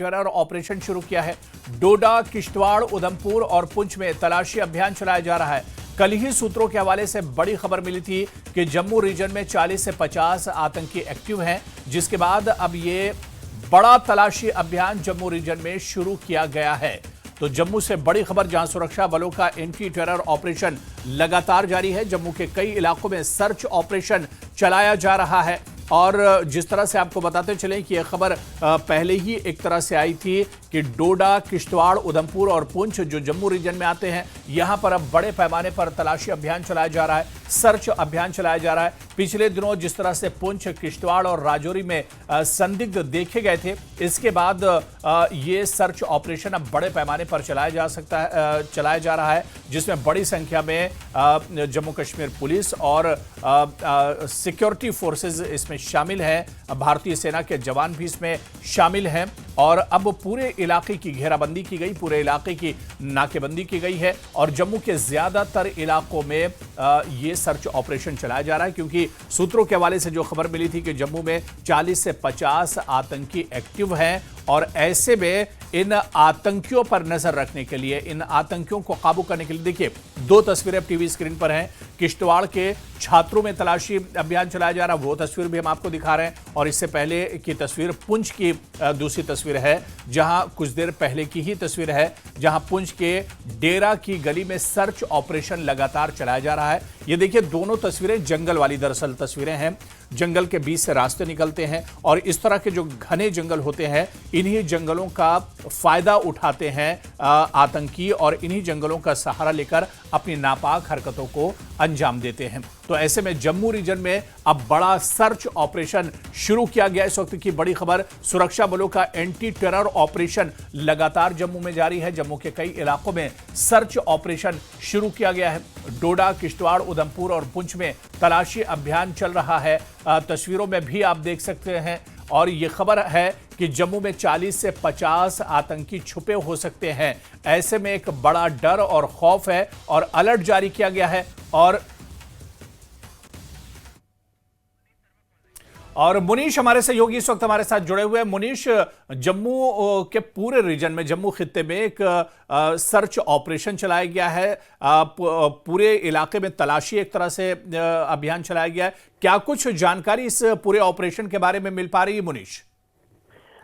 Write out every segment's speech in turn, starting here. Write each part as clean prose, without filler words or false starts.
Terror operation शुरू किया है। डोडा, किश्तवाड़, उधमपुर और पुंछ में तलाशी अभियान चलाया जा रहा है। कल ही सूत्रों के हवाले से बड़ी खबर मिली थी कि जम्मू रीजन में 40 से 50 आतंकी एक्टिव हैं, जिसके बाद अब ये बड़ा तलाशी अभियान जम्मू रीजन में शुरू किया गया है। तो जम्मू से बड़ी खबर, जहां सुरक्षा बलों का एंटी टेरर ऑपरेशन लगातार जारी है। जम्मू के कई इलाकों में सर्च ऑपरेशन चलाया जा रहा है और जिस तरह से आपको बताते चलें कि यह खबर पहले ही एक तरह से आई थी कि डोडा, किश्तवाड़, उधमपुर और पुंछ जो जम्मू रीजन में आते हैं, यहां पर अब बड़े पैमाने पर तलाशी अभियान चलाया जा रहा है, सर्च अभियान चलाया जा रहा है। पिछले दिनों जिस तरह से पुंछ, किश्तवाड़ और राजौरी में संदिग्ध देखे गए थे, इसके बाद ये सर्च ऑपरेशन अब बड़े पैमाने पर चलाया जा रहा है, जिसमें बड़ी संख्या में जम्मू कश्मीर पुलिस और सिक्योरिटी फोर्सेज इसमें शामिल हैं। भारतीय सेना के जवान भी इसमें शामिल हैं और अब पूरे इलाके की घेराबंदी की गई, पूरे इलाके की नाकेबंदी की गई है और जम्मू के ज्यादातर इलाकों में ये सर्च ऑपरेशन चलाया जा रहा है, क्योंकि सूत्रों के हवाले से जो खबर मिली थी कि जम्मू में 40 से 50 आतंकी एक्टिव हैं और ऐसे में इन आतंकियों पर नजर रखने के लिए, इन आतंकियों को काबू करने के लिए, देखिए दो तस्वीरें अब टीवी स्क्रीन पर हैं। किश्तवाड़ के छात्रों में तलाशी अभियान चलाया जा रहा है, वो तस्वीर भी हम आपको दिखा रहे हैं और इससे पहले की तस्वीर पुंछ की दूसरी तस्वीर है, जहां कुछ देर पहले की ही तस्वीर है, जहां पुंछ के डेरा की गली में सर्च ऑपरेशन लगातार चलाया जा रहा है। ये देखिए दोनों तस्वीरें जंगल वाली दरअसल तस्वीरें हैं। जंगल के बीच से रास्ते निकलते हैं और इस तरह के जो घने जंगल होते हैं, इन्हीं जंगलों का फायदा उठाते हैं आतंकी और इन्हीं जंगलों का सहारा लेकर अपनी नापाक हरकतों को अंजाम देते हैं। तो ऐसे में जम्मू रीजन में अब बड़ा सर्च ऑपरेशन शुरू किया गया। इस वक्त की बड़ी खबर, सुरक्षा बलों का एंटी टेरर ऑपरेशन लगातार जम्मू में जारी है। जम्मू के कई इलाकों में सर्च ऑपरेशन शुरू किया गया है। डोडा, किश्तवाड़, उधमपुर और पुंछ में तलाशी अभियान चल रहा है। तस्वीरों में भी आप देख सकते हैं और ये खबर है कि जम्मू में 40 से 50 आतंकी छुपे हो सकते हैं। ऐसे में एक बड़ा डर और खौफ है और अलर्ट जारी किया गया है। और मुनीश हमारे सहयोगी इस वक्त हमारे साथ जुड़े हुए हैं। मुनीश, जम्मू के पूरे रीजन में, जम्मू खित्ते में एक सर्च ऑपरेशन चलाया गया है, पूरे इलाके में तलाशी एक तरह से अभियान चलाया गया है। क्या कुछ जानकारी इस पूरे ऑपरेशन के बारे में मिल पा रही है मुनीश?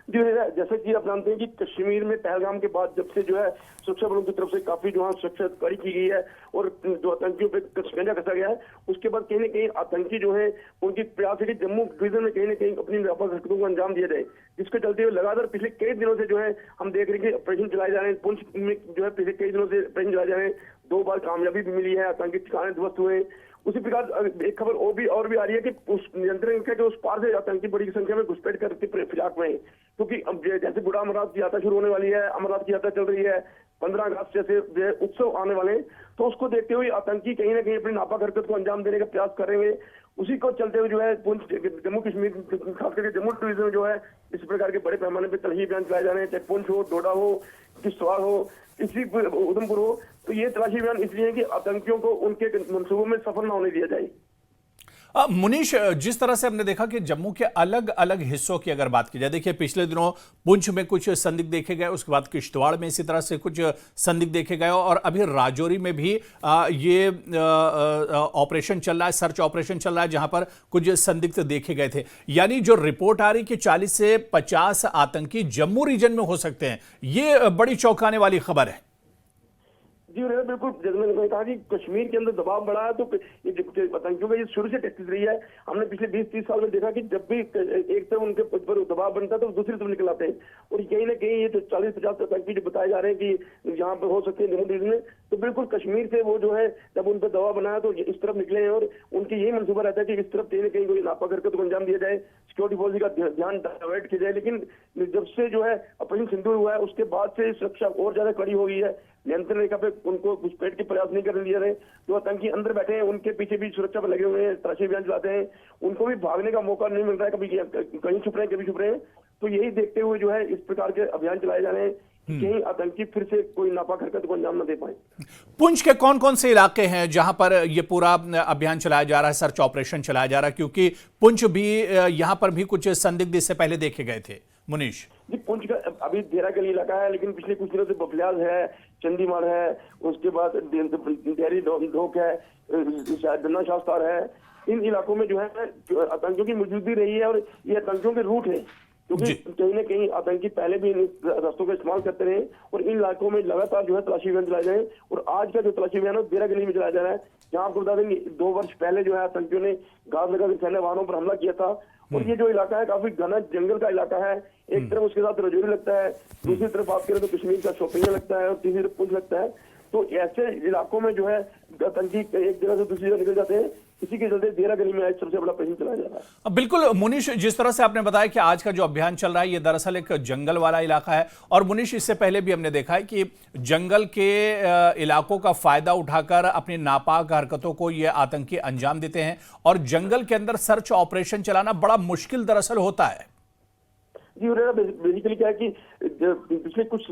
जी, जैसे कि आप जानते हैं कि कश्मीर में पहलगाम के बाद जब से जो है सुरक्षा बलों की तरफ से काफी जो है सुरक्षा कड़ी की गई है और जो आतंकियों पे शिकंजा कसा गया है, उसके बाद कहीं ना कहीं आतंकी जो है उनकी प्रयास है कि जम्मू डिवीजन में कहीं ना कहीं अपनी व्यापक हरकतों को अंजाम दिया जाए, जिसके चलते हुए लगातार पिछले कई दिनों से जो है हम देख रहे हैं कि ऑपरेशन चलाए जा रहे हैं। पुंछ में जो है पिछले कई दिनों से ऑपरेशन चलाए जा रहे हैं, 2 बार कामयाबी भी मिली है, आतंकी ठिकाने ध्वस्त हुए। उसी प्रकार एक खबर और भी आ रही है कि उस नियंत्रण रेखा के उस पार से आतंकी बड़ी संख्या में घुसपैठ करके फिराक में, क्योंकि अब जैसे बूढ़ा अमरनाथ की यात्रा शुरू होने वाली है, अमरनाथ की यात्रा चल रही है, 15 अगस्त जैसे उत्सव आने वाले, तो उसको देखते हुए आतंकी कहीं ना कहीं अपनी नापाक हरकत को अंजाम देने का प्रयास कर रहे हैं। उसी को चलते हुए जो है जम्मू कश्मीर, खास करके जम्मू डिवीजन में जो है इस प्रकार के बड़े पैमाने पर तलाशी अभियान चलाए जा रहे हैं, चाहे पुंछ हो, डोडा हो, किश्तवाड़ हो, इसी उधमपुर हो। तो ये तलाशी अभियान इसलिए है कि आतंकियों को उनके मंसूबों में सफल न होने दिया जाए। मुनीश, जिस तरह से हमने देखा कि जम्मू के अलग अलग हिस्सों की अगर बात की जाए, देखिए पिछले दिनों पुंछ में कुछ संदिग्ध देखे गए, उसके बाद किश्तवाड़ में इसी तरह से कुछ संदिग्ध देखे गए और अभी राजौरी में भी ये ऑपरेशन चल रहा है, सर्च ऑपरेशन चल रहा है, जहां पर कुछ संदिग्ध देखे गए थे। यानी जो रिपोर्ट आ रही कि 40 से 50 आतंकी जम्मू रीजन में हो सकते हैं, ये बड़ी चौंकाने वाली खबर है। जी बिल्कुल, जैसे मैंने कहा कि कश्मीर के अंदर दबाव बढ़ा है, तो आतंकियों का ये शुरू से टैक्टिस रही है। हमने पिछले 20-30 साल में देखा कि जब भी एक तरफ उनके पर दबाव बनता है तो दूसरी तरफ निकल आते हैं और कहीं ना कहीं ये 40-50 आतंकी जो बताए जा रहे हैं कि यहाँ पर हो सकते हैं जम्मू डिवीजन में, तो बिल्कुल कश्मीर से वो जो है जब उन पर दबाव बनाया तो इस तरफ निकले हैं और उनकी यही मंसूबा रहता है कि इस तरफ कहीं ना कहीं कोई नापाक हरकत को अंजाम दिया जाए, सिक्योरिटी फोर्स का ध्यान डाइवर्ट किया जाए। लेकिन जब से जो है ऑपरेशन सिंदूर हुआ है, उसके बाद से सुरक्षा और ज्यादा कड़ी हो गई है। नियंत्रण रेखा पे उनको घुसपैठ के प्रयास नहीं करने दिया रहे, जो आतंकी अंदर बैठे हैं उनके पीछे भी सुरक्षा पर लगे हुए हैं, तलाशी अभियान चलाते हैं, उनको भी भागने का मौका नहीं मिल रहा है, कभी कहीं छुप रहे हैं, कभी छुप रहे हैं। तो यही देखते हुए जो है इस प्रकार के अभियान चलाए जा रहे हैं, कहीं आतंकी फिर से कोई नापाक हरकत को अंजाम न दे पाए। पुंछ के कौन कौन से इलाके हैं जहां पर यह पूरा अभियान चलाया जा रहा है, सर्च ऑपरेशन चलाया जा रहा है, क्योंकि पुंछ भी यहां पर भी कुछ संदिग्ध इससे पहले देखे गए थे मुनीश? जी पुंछ का अभी देरा गली इलाका है, लेकिन पिछले कुछ दिनों से बफल्याज है, चंडीमार है, उसके बाद डेहरी ढोक है, शायद गन्ना शास्तार है। इन इलाकों में जो है आतंकियों की मौजूदगी रही है और ये आतंकियों के रूट है, क्योंकि कहीं ना कहीं आतंकी पहले भी इन रास्तों का इस्तेमाल करते रहे और इन इलाकों में लगातार जो है तलाशी अभियान चलाए जाए। और आज का जो तलाशी अभियान है देरा गली में चलाया जा रहा है, जहाँ आपको बता देंगे 2 वर्ष पहले जो है आतंकियों ने घात लगाकर सैन्य वाहनों पर हमला किया था। और ये जो इलाका है काफी घना जंगल का इलाका है, एक तरफ उसके साथ रजौरी लगता है, दूसरी तरफ बात करें तो कश्मीर का शोपियां लगता है और तीसरी तरफ पुंछ लगता है। तो ऐसे इलाकों में जो है आतंकी एक जगह से दूसरी जगह निकल जाते हैं, इसी के चलते देरा गली में आज सबसे बड़ा प्रश्न चलाया जा रहा है। बिल्कुल मुनीश, जिस तरह से आपने बताया कि आज का जो अभियान चल रहा है ये दरअसल एक जंगल वाला इलाका है, और मुनीश इससे पहले भी हमने देखा है कि जंगल के इलाकों का फायदा उठाकर अपनी नापाक हरकतों को ये आतंकी अंजाम देते हैं, और जंगल के अंदर सर्च ऑपरेशन चलाना बड़ा मुश्किल दरअसल होता है। जी बेसिकली क्या है कि पिछले कुछ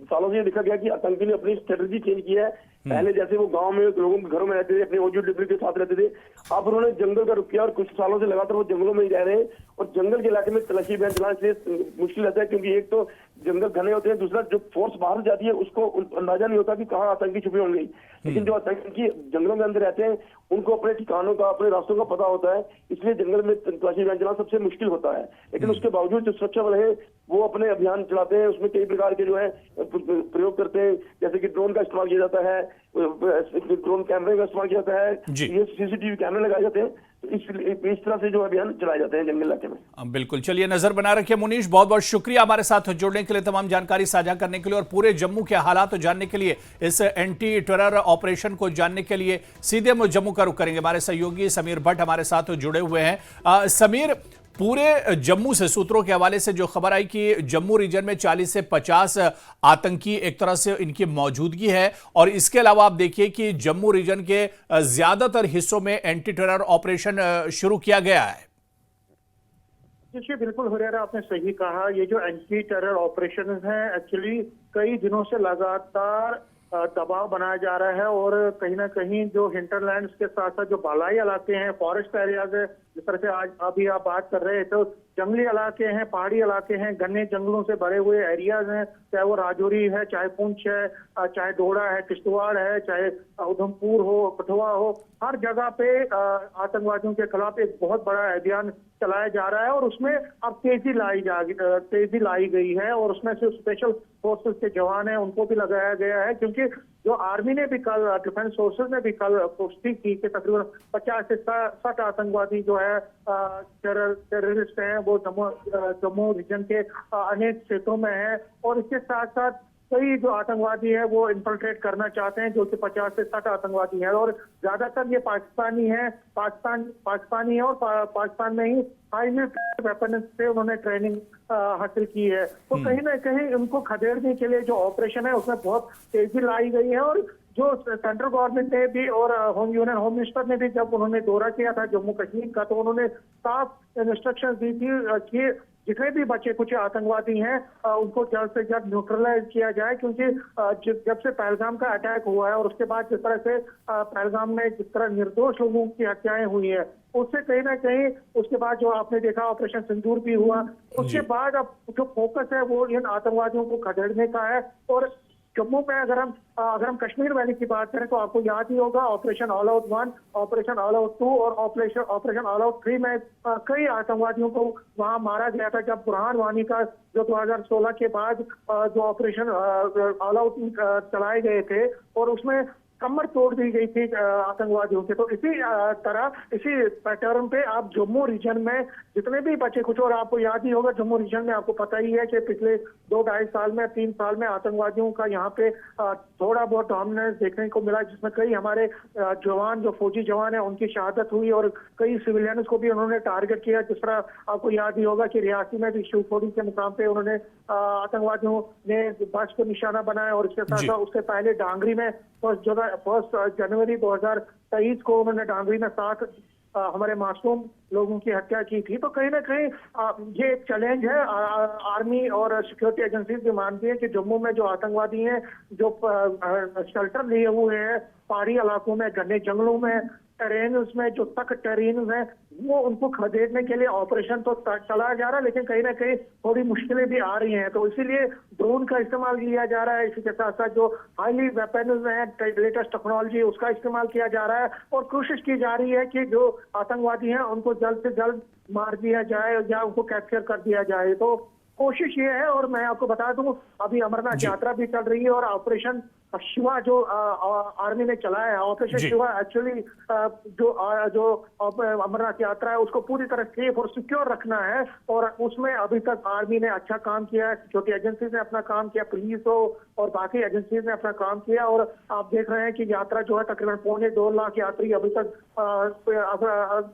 सालों से देखा गया कि आतंकी ने अपनी स्ट्रेटजी चेंज की है। पहले जैसे वो गांव में लोगों के घरों में रहते थे, अपने ओजू डिब्बी के साथ रहते थे, अब उन्होंने जंगल का रुख किया और कुछ सालों से लगातार वो जंगलों में ही रह रहे हैं। और जंगल के इलाके में तलाशी अभियान चलाना इसलिए मुश्किल रहता है क्योंकि एक तो जंगल घने होते हैं, दूसरा जो फोर्स बाहर जाती है उसको अंदाजा नहीं होता कि कहाँ आतंकी छुपे होंगे। लेकिन जो आतंकी जंगलों के अंदर रहते हैं उनको अपने ठिकानों का, अपने रास्तों का पता होता है, इसलिए जंगल में तलाशी अभियान चलाना सबसे मुश्किल होता है। लेकिन उसके बावजूद जो सुरक्षा बल है वो अपने अभियान चलाते हैं, उसमें कई प्रकार के जो है प्रयोग करते हैं, जैसे कि ड्रोन का इस्तेमाल किया जाता है, ड्रोन कैमरे का इस्तेमाल किया जाता है, ये सीसीटीवी कैमरे लगाए जाते हैं। तो इस तरह से जो अभियान चलाए जाते हैं जंगल इलाके में। बिल्कुल, चलिए नजर बना रखिए मुनीश, बहुत बहुत शुक्रिया हमारे साथ जुड़ने के लिए, तमाम जानकारी साझा करने के लिए, और पूरे जम्मू के हालात जानने के लिए, इस एंटी टेरर ऑपरेशन को जानने के लिए सीधे हम जम्मू का रुख करेंगे। हमारे सहयोगी समीर भट्ट हमारे साथ जुड़े हुए हैं। समीर, पूरे जम्मू से सूत्रों के हवाले से जो खबर आई कि जम्मू रीजन में 40 से 50 आतंकी एक तरह से इनकी मौजूदगी है, और इसके अलावा आप देखिए कि जम्मू रीजन के ज्यादातर हिस्सों में एंटी टेरर ऑपरेशन शुरू किया गया है। देखिए बिल्कुल हुरैरा, आपने सही कहा। ये जो एंटी टेरर ऑपरेशन है एक्चुअली कई दिनों से लगातार दबाव बनाया जा रहा है, और कहीं ना कहीं जो हिंटरलैंड्स के साथ साथ जो बालाई इलाके हैं, फॉरेस्ट एरियाज है, जिस तरह से आज अभी आप बात कर रहे हैं, तो जंगली इलाके हैं, पहाड़ी इलाके हैं, घने जंगलों से भरे हुए एरियाज हैं, चाहे वो राजौरी है, चाहे पुंछ है, चाहे डोडा है, किश्तवाड़ है, चाहे उधमपुर हो, कठुआ हो, हर जगह पे आतंकवादियों के खिलाफ एक बहुत बड़ा अभियान चलाया जा रहा है। और उसमें अब तेजी लाई गई है, और उसमें से स्पेशल फोर्सेस के जवान हैं उनको भी लगाया गया है, क्योंकि जो आर्मी ने भी कल, डिफेंस फोर्सेस ने भी कल पुष्टि की कि तकरीबन 50 से 60 आतंकवादी जो है टेररिस्ट हैं वो जम्मू रीजन के अनेक क्षेत्रों में है। और इसके साथ साथ कई जो आतंकवादी है वो इन्फिल्ट्रेट करना चाहते हैं, जो कि 50 से 60 आतंकवादी हैं, और ज्यादातर ये पाकिस्तानी है, पाकिस्तानी है, और पाकिस्तान में ही हाईली वेपन से उन्होंने ट्रेनिंग हासिल की है। तो कहीं ना कहीं उनको खदेड़ने के लिए जो ऑपरेशन है उसमें बहुत तेजी लाई गई है। और जो सेंट्रल गवर्नमेंट ने भी और होम मिनिस्टर ने भी जब उन्होंने दौरा किया था जम्मू कश्मीर का, तो उन्होंने साफ इंस्ट्रक्शन दी थी कि जितने भी बचे कुछ आतंकवादी हैं उनको जल्द से जल्द न्यूट्रलाइज किया जाए, क्योंकि जब से पहलगाम का अटैक हुआ है और उसके बाद जिस तरह से पहलगाम में जिस तरह निर्दोष लोगों की हत्याएं हुई है, उससे कहीं ना कहीं उसके बाद जो आपने देखा ऑपरेशन सिंदूर भी हुआ, उसके बाद अब जो फोकस है वो इन आतंकवादियों को खदेड़ने का है। और जम्मू में अगर हम कश्मीर वैली की बात करें तो आपको याद ही होगा operation all out 1, operation all out 2 और ऑपरेशन ऑल आउट 3 में कई आतंकवादियों को वहां मारा गया था, जब बुरहान वानी का जो 2016 के बाद जो ऑपरेशन ऑल आउट चलाए गए थे और उसमें कमर तोड़ दी गई थी आतंकवादियों के। तो इसी तरह इसी पैटर्न पे आप जम्मू रीजन में जितने भी बचे कुछ, और आपको याद ही होगा जम्मू रीजन में आपको पता ही है कि पिछले 2-2.5 साल में 3 साल में आतंकवादियों का यहाँ पे थोड़ा बहुत डोमिनेंस देखने को मिला, जिसमें कई हमारे जवान जो फौजी जवान है उनकी शहादत हुई और कई सिविलियंस को भी उन्होंने टारगेट किया। जिस तरह आपको याद ही होगा कि रियासी में भी शिवखोड़ी के मुकाम पे उन्होंने आतंकवादियों ने बस को निशाना बनाया, और इसके साथ साथ उससे पहले डांगरी में 1 जनवरी 2023 को उन्होंने डांगरी में 7 हमारे मासूम लोगों की हत्या की थी। तो कहीं ना कहीं ये एक चैलेंज है। आर्मी और सिक्योरिटी एजेंसी भी मानती है कि जम्मू में जो आतंकवादी हैं जो शेल्टर लिए हुए हैं पहाड़ी इलाकों में, घने जंगलों में, टेरेन में जो तक टेरेन है वो उनको खदेड़ने के लिए ऑपरेशन तो चलाया जा रहा है, लेकिन कहीं ना कहीं थोड़ी मुश्किलें भी आ रही हैं। तो इसीलिए ड्रोन का इस्तेमाल किया जा रहा है। इसी के साथ साथ जो हाईली वेपन्स हैं, लेटेस्ट टेक्नोलॉजी, उसका इस्तेमाल किया जा रहा है और कोशिश की जा रही है कि जो आतंकवादी हैं उनको जल्द से जल्द मार दिया जाए या उनको कैप्चर कर दिया जाए। तो कोशिश ये है। और मैं आपको बता दूं, अभी अमरनाथ यात्रा भी चल रही है और ऑपरेशन शिवा जो आर्मी ने चलाया है, ऑपरेशन शिवा एक्चुअली जो अमरनाथ यात्रा है उसको पूरी तरह सेफ और सिक्योर रखना है। और उसमें अभी तक आर्मी ने अच्छा काम किया है, सिक्योरिटी एजेंसीज ने अपना काम किया, पुलिस हो और बाकी एजेंसीज ने अपना काम किया। और आप देख रहे हैं कि यात्रा जो है तकरीबन 2.25 लाख यात्री अभी तक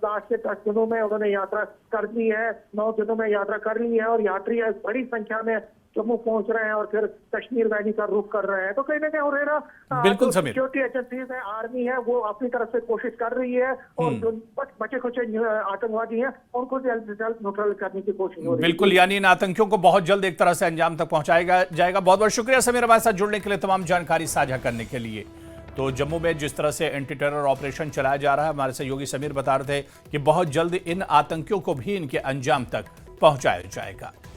लास्ट के 10 दिनों में उन्होंने यात्रा कर ली है, 9 दिनों में यात्रा कर ली है। और यात्री बड़ी संख्या में जम्मू पहुंच रहे हैं और फिर कश्मीर वैली का रुख कर रहे हैं। तो कहीं ना कहीं हुरैरा, बिल्कुल समीर, सिक्योरिटी एजेंसीज है, आर्मी है, वो अपनी तरफ से कोशिश कर रही है और जो बचे खुचे आतंकवादी हैं उनको जल्द से जल्द न्यूट्रल करने की कोशिश हो रही है। बिल्कुल, यानी इन आतंकियों को बहुत जल्द एक तरह से अंजाम तक पहुंचाया जाएगा। बहुत बहुत शुक्रिया समीर हमारे साथ जुड़ने के लिए, तमाम जानकारी साझा करने के लिए। तो जम्मू में जिस तरह से एंटी टेरर ऑपरेशन चलाया जा रहा है, हमारे सहयोगी समीर बता रहे थे कि बहुत जल्द इन आतंकियों को भी इनके अंजाम तक पहुंचाया जाएगा।